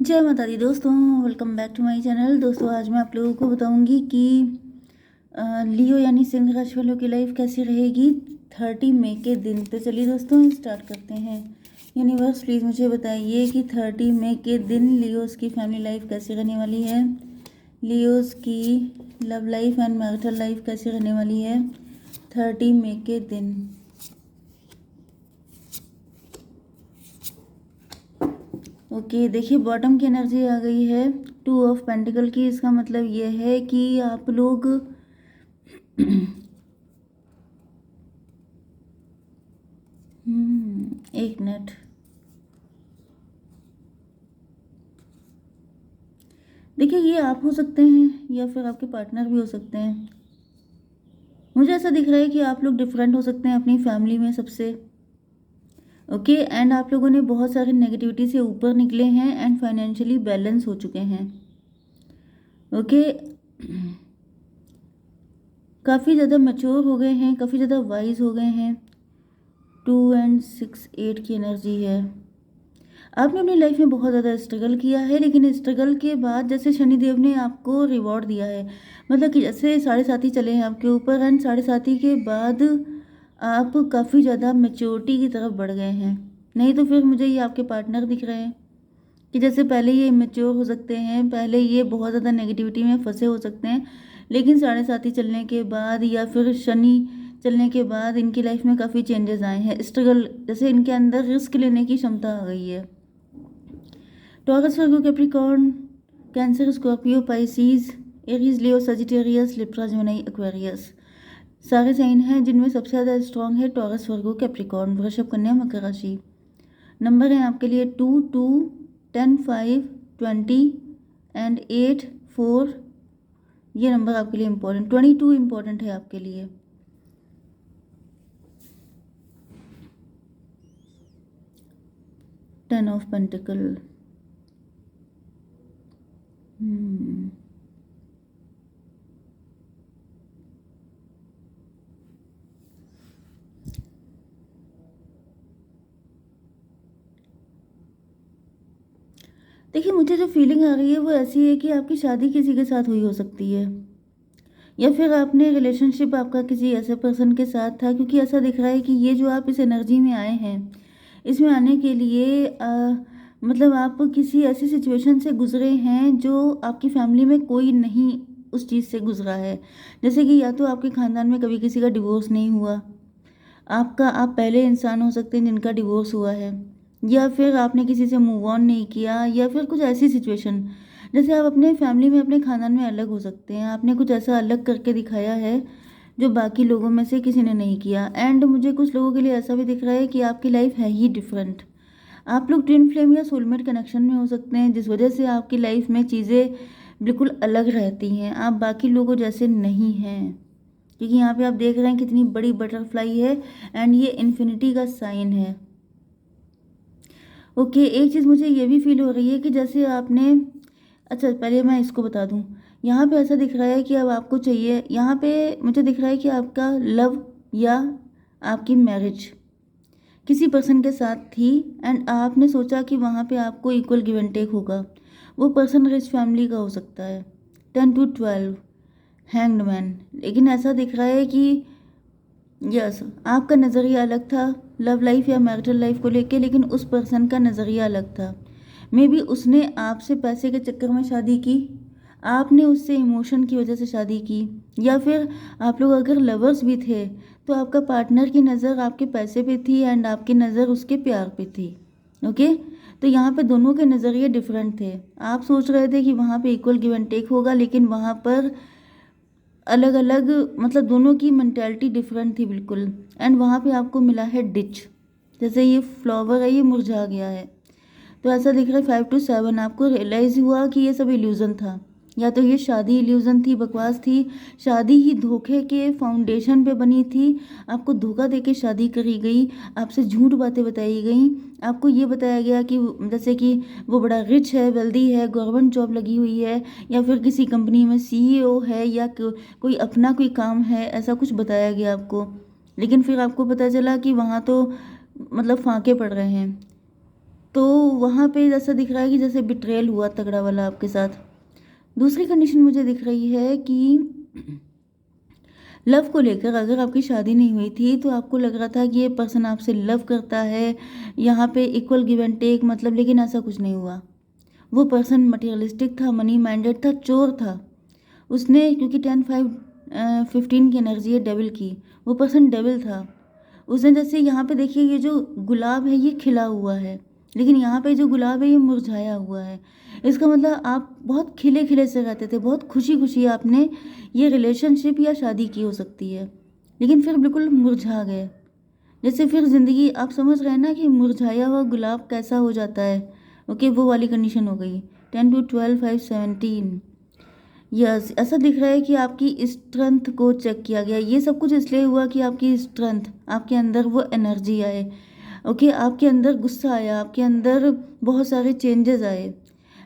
जय माता दी दोस्तों, welcome back to my channel. दोस्तों आज मैं आप लोगों को बताऊंगी कि लियो यानी सिंह राशि वालों की लाइफ कैसी रहेगी 30 मई के दिन। तो चलिए दोस्तों स्टार्ट करते हैं। यूनिवर्स प्लीज़ मुझे बताइए कि 30 मई के दिन लियोस की फैमिली लाइफ कैसी रहने वाली है, लियोस की love life and marital life कैसी रहने वाली है 30 मई के दिन। ओके देखिए, बॉटम की एनर्जी आ गई है 2 ऑफ पेंटिकल की। इसका मतलब ये है कि आप लोग एक मिनट। देखिए, ये आप हो सकते हैं या फिर आपके पार्टनर भी हो सकते हैं। मुझे ऐसा दिख रहा है कि आप लोग डिफरेंट हो सकते हैं अपनी फैमिली में सबसे। ओके एंड आप लोगों ने बहुत सारे नेगेटिविटी से ऊपर निकले हैं एंड फाइनेंशियली बैलेंस हो चुके हैं। ओके काफ़ी ज़्यादा मैच्योर हो गए हैं, काफ़ी ज़्यादा वाइज हो गए हैं। 2 एंड 6 8 की एनर्जी है। आपने अपनी लाइफ में बहुत ज़्यादा स्ट्रगल किया है, लेकिन स्ट्रगल के बाद जैसे शनिदेव ने आपको रिवॉर्ड दिया है, मतलब कि जैसे साढ़े साथी चले हैं आपके ऊपर एंड साढ़े साथी के बाद आप काफ़ी ज़्यादा मेच्योरिटी की तरफ बढ़ गए हैं। नहीं तो फिर मुझे ये आपके पार्टनर दिख रहे हैं कि जैसे पहले ये इमेच्योर हो सकते हैं, पहले ये बहुत ज़्यादा नेगेटिविटी में फंसे हो सकते हैं, लेकिन साढ़े साथी चलने के बाद या फिर शनि चलने के बाद इनकी लाइफ में काफ़ी चेंजेस आए हैं। स्ट्रगल जैसे इनके अंदर रिस्क लेने की क्षमता आ गई है। Taurus, Virgo, Capricorn, Cancer, Scorpio, Pisces, Aries, Leo, Sagittarius, Libra, Gemini, Aquarius सारे साइन हैं जिनमें सबसे ज़्यादा स्ट्रॉन्ग है टॉरस, वर्गो, कैप्रिकॉर्न, वृषभ, कन्या, मकर राशि। नंबर है आपके लिए 2 2 10 5 20 एंड 8 4। ये नंबर आपके लिए इम्पोर्टेंट, 22 इम्पोर्टेंट है आपके लिए। Ten of pentacle. देखिए, मुझे जो फीलिंग आ रही है वो ऐसी है कि आपकी शादी किसी के साथ हुई हो सकती है, या फिर आपने रिलेशनशिप आपका किसी ऐसे पर्सन के साथ था, क्योंकि ऐसा दिख रहा है कि ये जो आप इस एनर्जी में आए हैं, इसमें आने के लिए मतलब आप किसी ऐसी सिचुएशन से गुजरे हैं जो आपकी फैमिली में कोई नहीं उस चीज़ से गुजरा है। जैसे कि या तो आपके ख़ानदान में कभी किसी का डिवोर्स नहीं हुआ, आप पहले इंसान हो सकते हैं जिनका डिवोर्स हुआ है, या फिर आपने किसी से मूव ऑन नहीं किया, या फिर कुछ ऐसी सिचुएशन। जैसे आप अपने फैमिली में अपने खानदान में अलग हो सकते हैं, आपने कुछ ऐसा अलग करके दिखाया है जो बाकी लोगों में से किसी ने नहीं किया। एंड मुझे कुछ लोगों के लिए ऐसा भी दिख रहा है कि आपकी लाइफ है ही डिफरेंट। आप लोग ट्विन फ्लेम या सोलमेट कनेक्शन में हो सकते हैं, जिस वजह से आपकी लाइफ में चीज़ें बिल्कुल अलग रहती हैं, आप बाकी लोगों जैसे नहीं हैं। क्योंकि यहाँ पे आप देख रहे हैं कितनी बड़ी बटरफ्लाई है एंड ये इन्फिनिटी का साइन है। ओके एक चीज़ मुझे ये भी फील हो रही है कि जैसे आपने, अच्छा पहले मैं इसको बता दूँ। यहाँ पे ऐसा दिख रहा है कि अब आपको चाहिए, यहाँ पे मुझे दिख रहा है कि आपका लव या आपकी मैरिज किसी पर्सन के साथ थी एंड आपने सोचा कि वहाँ पे आपको इक्वल गिव एंड टेक होगा। वो पर्सन रिच फैमिली का हो सकता है। 10 to 12, हैंग्ड मैन। लेकिन ऐसा दिख रहा है कि यस आपका नज़रिया अलग था लव लाइफ या मैरिटल लाइफ को लेके, लेकिन उस पर्सन का नज़रिया अलग था। मे बी उसने आपसे पैसे के चक्कर में शादी की, आपने उससे इमोशन की वजह से शादी की, या फिर आप लोग अगर लवर्स भी थे तो आपका पार्टनर की नज़र आपके पैसे पे थी एंड आपकी नज़र उसके प्यार पे थी। ओके तो यहाँ पे दोनों के नज़रिए डिफरेंट थे। आप सोच रहे थे कि वहाँ पे इक्वल गिव एंड टेक होगा, लेकिन वहाँ पर अलग अलग, मतलब दोनों की मेंटेलिटी डिफरेंट थी बिल्कुल। एंड वहाँ पे आपको मिला है डिच, जैसे ये फ्लावर है ये मुरझा गया है। तो ऐसा दिख रहा है 5 to 7 आपको रियलाइज़ हुआ कि ये सब इल्यूज़न था, या तो ये शादी इल्यूज़न थी, बकवास थी। शादी ही धोखे के फाउंडेशन पे बनी थी, आपको धोखा देके शादी करी गई, आपसे झूठ बातें बताई गई। आपको ये बताया गया कि जैसे कि वो बड़ा रिच है, वेल्दी है, गवर्नमेंट जॉब लगी हुई है, या फिर किसी कंपनी में सीईओ है, या कोई अपना कोई काम है, ऐसा कुछ बताया गया आपको। लेकिन फिर आपको पता चला कि वहाँ तो मतलब फाके पड़ रहे हैं। तो वहाँ पे जैसा दिख रहा है कि जैसे बिट्रेयल हुआ तगड़ा वाला आपके साथ। दूसरी कंडीशन मुझे दिख रही है कि लव को लेकर, अगर आपकी शादी नहीं हुई थी तो आपको लग रहा था कि ये पर्सन आपसे लव करता है, यहाँ पे इक्वल गिव एंड टेक मतलब, लेकिन ऐसा कुछ नहीं हुआ। वो पर्सन मटेरियलिस्टिक था, मनी माइंडेड था, चोर था। उसने, क्योंकि 10 5 15 की एनर्जी है डेविल की, वो पर्सन डेविल था। उसने जैसे यहाँ पे देखिए ये जो गुलाब है ये खिला हुआ है, लेकिन यहाँ पे जो गुलाब है ये मुरझाया हुआ है। इसका मतलब आप बहुत खिले खिले से रहते थे, बहुत खुशी खुशी आपने ये रिलेशनशिप या शादी की हो सकती है, लेकिन फिर बिल्कुल मुरझा गए। जैसे फिर ज़िंदगी, आप समझ रहे हैं ना कि मुरझाया हुआ गुलाब कैसा हो जाता है। ओके, वो वाली कंडीशन हो गई। 10 2 12 5 17। यस, ऐसा दिख रहा है कि आपकी स्ट्रेंथ को चेक किया गया। ये सब कुछ इसलिए हुआ कि आपकी स्ट्रेंथ, आपके अंदर वो एनर्जी आए। ओके, आपके अंदर गुस्सा आया, आपके अंदर बहुत सारे चेंजेस आए,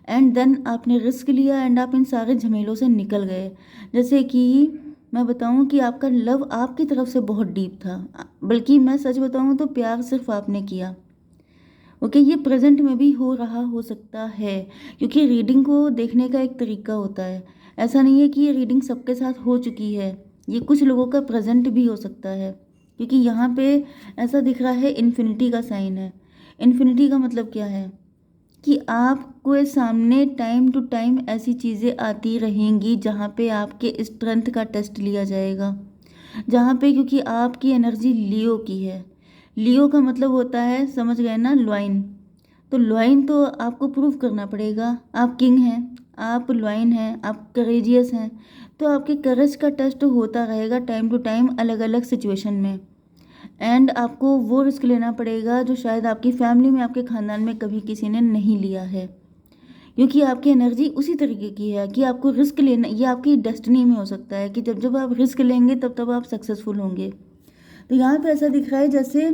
एंड देन आपने रिस्क लिया एंड आप इन सारे झमेलों से निकल गए। जैसे कि मैं बताऊं कि आपका लव आपकी तरफ से बहुत डीप था, बल्कि मैं सच बताऊं तो प्यार सिर्फ आपने किया। ओके, ये प्रेजेंट में भी हो रहा हो सकता है, क्योंकि रीडिंग को देखने का एक तरीका होता है। ऐसा नहीं है कि ये रीडिंग सबके साथ हो चुकी है, ये कुछ लोगों का प्रेजेंट भी हो सकता है। क्योंकि यहाँ पे ऐसा दिख रहा है, इन्फिनिटी का साइन है। इन्फिनिटी का मतलब क्या है कि आपके सामने टाइम टू टाइम ऐसी चीज़ें आती रहेंगी जहाँ पे आपके स्ट्रेंथ का टेस्ट लिया जाएगा, जहाँ पे, क्योंकि आपकी एनर्जी लियो की है। लियो का मतलब होता है, समझ गए ना, लॉइन। तो लॉइन तो आपको प्रूव करना पड़ेगा। आप किंग हैं, आप लॉइन हैं, आप करेजियस हैं, तो आपके करेज का टेस्ट होता रहेगा टाइम टू टाइम अलग अलग सिचुएशन में। एंड आपको वो रिस्क लेना पड़ेगा जो शायद आपकी फैमिली में, आपके ख़ानदान में कभी किसी ने नहीं लिया है, क्योंकि आपकी एनर्जी उसी तरीके की है कि आपको रिस्क लेना, ये आपकी डेस्टिनी में हो सकता है कि जब जब आप रिस्क लेंगे तब तब आप सक्सेसफुल होंगे। तो यहाँ पे ऐसा दिख रहा है जैसे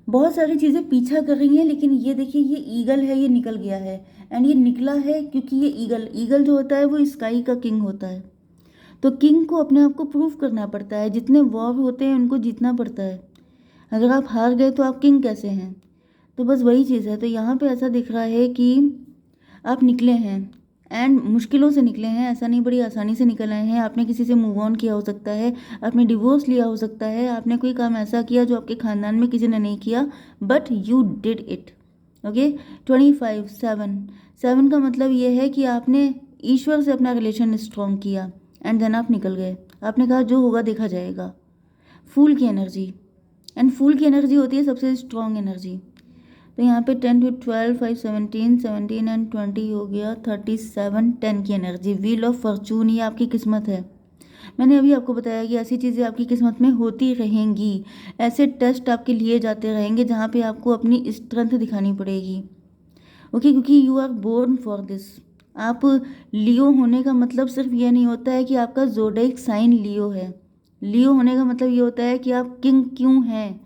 बहुत सारी चीज़ें पीछा कर रही हैं, लेकिन ये देखिए ये ईगल है, ये निकल गया है। एंड ये निकला है क्योंकि ये ईगल, ईगल जो होता है वो स्काई का किंग होता है। तो किंग को अपने आप को प्रूव करना पड़ता है, जितने वॉर होते हैं उनको जीतना पड़ता है। अगर आप हार गए तो आप किंग कैसे हैं? तो बस वही चीज़ है। तो यहाँ पे ऐसा दिख रहा है कि आप निकले हैं, एंड मुश्किलों से निकले हैं, ऐसा नहीं बड़ी आसानी से निकल आए हैं। आपने किसी से मूव ऑन किया हो सकता है, आपने डिवोर्स लिया हो सकता है, आपने कोई काम ऐसा किया जो आपके खानदान में किसी ने नहीं किया, but you did it. Okay, 25 7, 7 का मतलब ये है कि आपने ईश्वर से अपना रिलेशन स्ट्रॉन्ग किया, एंड देन आप निकल गए। आपने कहा जो होगा देखा जाएगा। फूल की एनर्जी, एंड फूल की एनर्जी होती है सबसे स्ट्रॉन्ग एनर्जी। तो यहाँ पे 10 2 12 5 17 एंड 20 हो गया, 37 10 की एनर्जी। व्हील ऑफ फॉर्चून, ये आपकी किस्मत है। मैंने अभी आपको बताया कि ऐसी चीज़ें आपकी किस्मत में होती रहेंगी, ऐसे टेस्ट आपके लिए जाते रहेंगे जहाँ पे आपको अपनी स्ट्रेंथ दिखानी पड़ेगी। ओके, क्योंकि you are born for this. आप लियो होने का मतलब सिर्फ ये नहीं होता है कि आपका ज़ोडिएक साइन लियो है। लियो होने का मतलब ये होता है कि आप किंग क्यों हैं,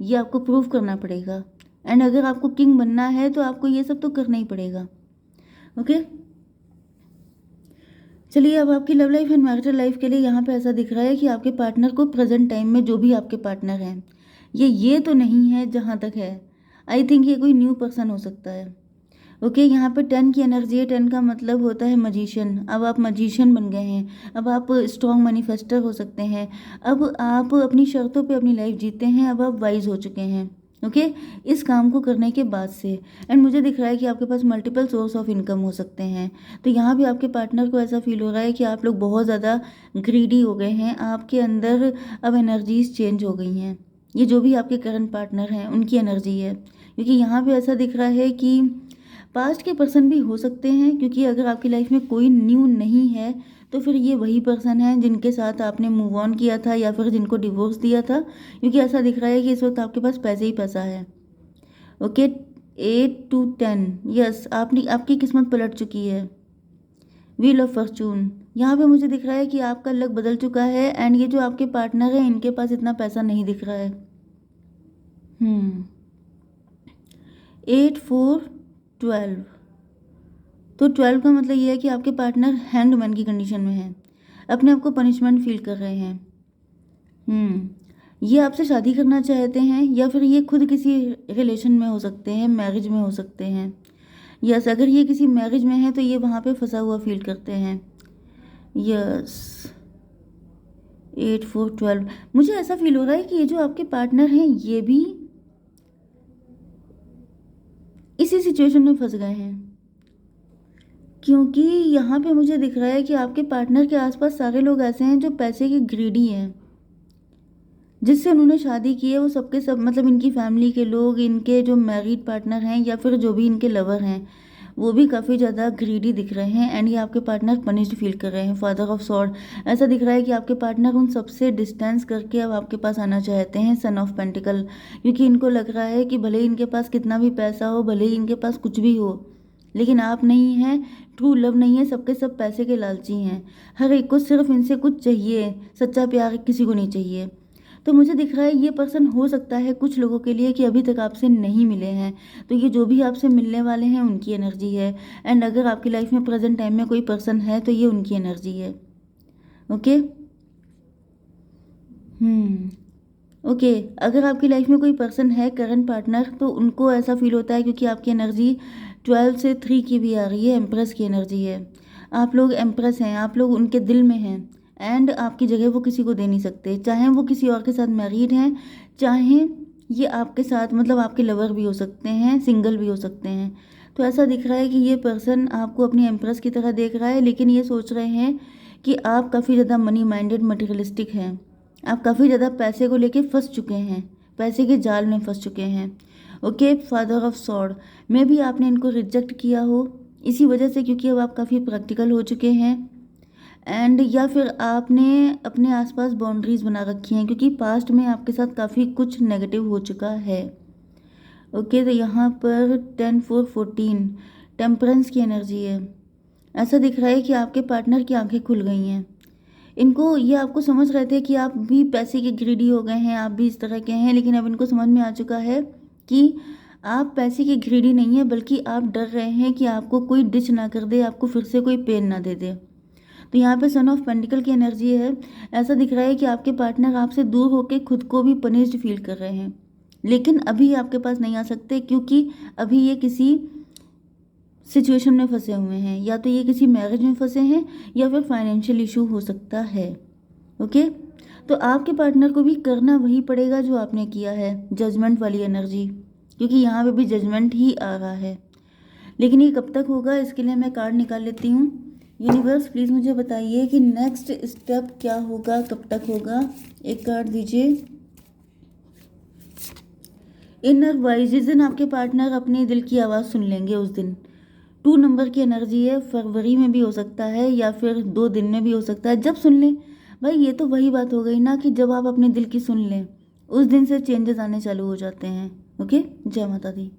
ये आपको प्रूव करना पड़ेगा। एंड अगर आपको किंग बनना है तो आपको ये सब तो करना ही पड़ेगा। ओके, चलिए अब आपकी love life and marital life के लिए यहाँ पे ऐसा दिख रहा है कि आपके पार्टनर को प्रेजेंट टाइम में, जो भी आपके पार्टनर हैं, ये तो नहीं है जहाँ तक है। आई थिंक ये कोई न्यू पर्सन हो सकता है। ओके, यहाँ पे 10 की एनर्जी है। 10 का मतलब होता है मजिशियन। अब आप मजिशियन बन गए हैं, अब आप स्ट्रॉन्ग मैनिफेस्टर हो सकते हैं, अब आप अपनी शर्तों पे अपनी लाइफ जीते हैं, अब आप वाइज हो चुके हैं। ओके, इस काम को करने के बाद से, एंड मुझे दिख रहा है कि आपके पास मल्टीपल सोर्स ऑफ इनकम हो सकते हैं। तो यहाँ भी आपके पार्टनर को ऐसा फील हो रहा है कि आप लोग बहुत ज़्यादा ग्रीडी हो गए हैं, आपके अंदर अब एनर्जीज चेंज हो गई हैं। ये जो भी आपके करंट पार्टनर हैं उनकी एनर्जी है, क्योंकि यहाँ पे ऐसा दिख रहा है कि पास्ट के पर्सन भी हो सकते हैं, क्योंकि अगर आपकी लाइफ में कोई न्यू नहीं है तो फिर ये वही पर्सन है जिनके साथ आपने मूव ऑन किया था या फिर जिनको डिवोर्स दिया था, क्योंकि ऐसा दिख रहा है कि इस वक्त आपके पास पैसे ही पैसा है। ओके, 8 2 10, यस, आपकी किस्मत पलट चुकी है। व्हील ऑफ फॉर्चून, यहाँ पे मुझे दिख रहा है कि आपका लक बदल चुका है, एंड ये जो आपके पार्टनर हैं इनके पास इतना पैसा नहीं दिख रहा है। 8 4 12, तो 12 का मतलब ये है कि आपके पार्टनर हैंगमैन की कंडीशन में है, अपने आप को पनिशमेंट फील कर रहे हैं। ये आपसे शादी करना चाहते हैं या फिर ये खुद किसी रिलेशन में हो सकते हैं, मैरिज में हो सकते हैं। यस, अगर ये किसी मैरिज में है तो ये वहाँ पे फंसा हुआ फील करते हैं। यस, 8 4 12। मुझे ऐसा फील हो रहा है कि ये जो आपके पार्टनर हैं ये भी इसी सिचुएशन में फंस गए हैं, क्योंकि यहाँ पे मुझे दिख रहा है कि आपके पार्टनर के आसपास सारे लोग ऐसे हैं जो पैसे के ग्रीडी हैं। जिससे उन्होंने शादी की है वो सबके सब, मतलब इनकी फैमिली के लोग, इनके जो मैरिड पार्टनर हैं या फिर जो भी इनके लवर हैं, वो भी काफ़ी ज़्यादा ग्रीडी दिख रहे हैं। एंड ये आपके पार्टनर पनिश्ड फील कर रहे हैं। फादर ऑफ सॉर्ड, ऐसा दिख रहा है कि आपके पार्टनर उन सबसे डिस्टेंस करके अब आपके पास आना चाहते हैं। सन ऑफ पेंटिकल, क्योंकि इनको लग रहा है कि भले ही इनके पास कितना भी पैसा हो, भले ही इनके पास कुछ भी हो, लेकिन आप नहीं हैं, ट्रू लव नहीं है, सबके सब पैसे के लालची हैं। हर एक को सिर्फ इनसे कुछ चाहिए, सच्चा प्यार किसी को नहीं चाहिए। तो मुझे दिख रहा है ये पर्सन हो सकता है कुछ लोगों के लिए कि अभी तक आपसे नहीं मिले हैं, तो ये जो भी आपसे मिलने वाले हैं उनकी एनर्जी है। एंड अगर आपकी लाइफ में प्रेजेंट टाइम में कोई पर्सन है तो ये उनकी एनर्जी है। ओके, ओके, अगर आपकी लाइफ में कोई पर्सन है करंट पार्टनर, तो उनको ऐसा फील होता है क्योंकि आपकी एनर्जी 12 से 3 की भी आ रही है, एम्प्रेस की एनर्जी है। आप लोग एम्प्रेस हैं, आप लोग उनके दिल में हैं। एंड आपकी जगह वो किसी को दे नहीं सकते, चाहे वो किसी और के साथ मैरिड हैं, चाहे ये आपके साथ, मतलब आपके लवर भी हो सकते हैं, सिंगल भी हो सकते हैं। तो ऐसा दिख रहा है कि ये पर्सन आपको अपनी एम्प्रेस की तरह देख रहा है, लेकिन ये सोच रहे हैं कि आप काफ़ी ज़्यादा मनी माइंडेड, मटेरियलिस्टिक हैं। आप काफ़ी ज़्यादा पैसे को लेके फंस चुके हैं, पैसे के जाल में फंस चुके हैं। ओके, फादर ऑफ सॉर्ड, में भी आपने इनको रिजेक्ट किया हो इसी वजह से, क्योंकि अब आप काफ़ी प्रैक्टिकल हो चुके हैं। एंड या फिर आपने अपने आसपास बाउंड्रीज़ बना रखी हैं, क्योंकि पास्ट में आपके साथ काफ़ी कुछ नेगेटिव हो चुका है। ओके, तो यहाँ पर 10 4 14 टेम्परेंस की एनर्जी है। ऐसा दिख रहा है कि आपके पार्टनर की आंखें खुल गई हैं। इनको, ये आपको समझ रहे थे कि आप भी पैसे के ग्रीडी हो गए हैं, आप भी इस तरह के हैं, लेकिन अब इनको समझ में आ चुका है कि आप पैसे के ग्रीडी नहीं है, बल्कि आप डर रहे हैं कि आपको कोई डिच ना कर दे, आपको फिर से कोई पेन ना दे दे। तो यहाँ पे सन ऑफ पेंटिकल की एनर्जी है। ऐसा दिख रहा है कि आपके पार्टनर आपसे दूर होकर खुद को भी पनिश्ड फील कर रहे हैं, लेकिन अभी आपके पास नहीं आ सकते, क्योंकि अभी ये किसी सिचुएशन में फंसे हुए हैं, या तो ये किसी मैरिज में फंसे हैं या फिर फाइनेंशियल इशू हो सकता है। ओके, तो आपके पार्टनर को भी करना वही पड़ेगा जो आपने किया है, जजमेंट वाली एनर्जी, क्योंकि यहाँ पे भी जजमेंट ही आ रहा है। लेकिन ये कब तक होगा, इसके लिए मैं कार्ड निकाल लेती हूँ। यूनिवर्स प्लीज़ मुझे बताइए कि नेक्स्ट स्टेप क्या होगा, कब तक होगा। एक कार्ड दीजिए। इनर वॉइस, जिस दिन आपके पार्टनर अपने दिल की आवाज़ सुन लेंगे उस दिन। 2 नंबर की एनर्जी है, फरवरी में भी हो सकता है या फिर 2 दिन में भी हो सकता है, जब सुन लें। भाई ये तो वही बात हो गई ना कि जब आप अपने दिल की सुन लें, उस दिन से चेंजेस आने चालू हो जाते हैं। ओके, जय माता दी।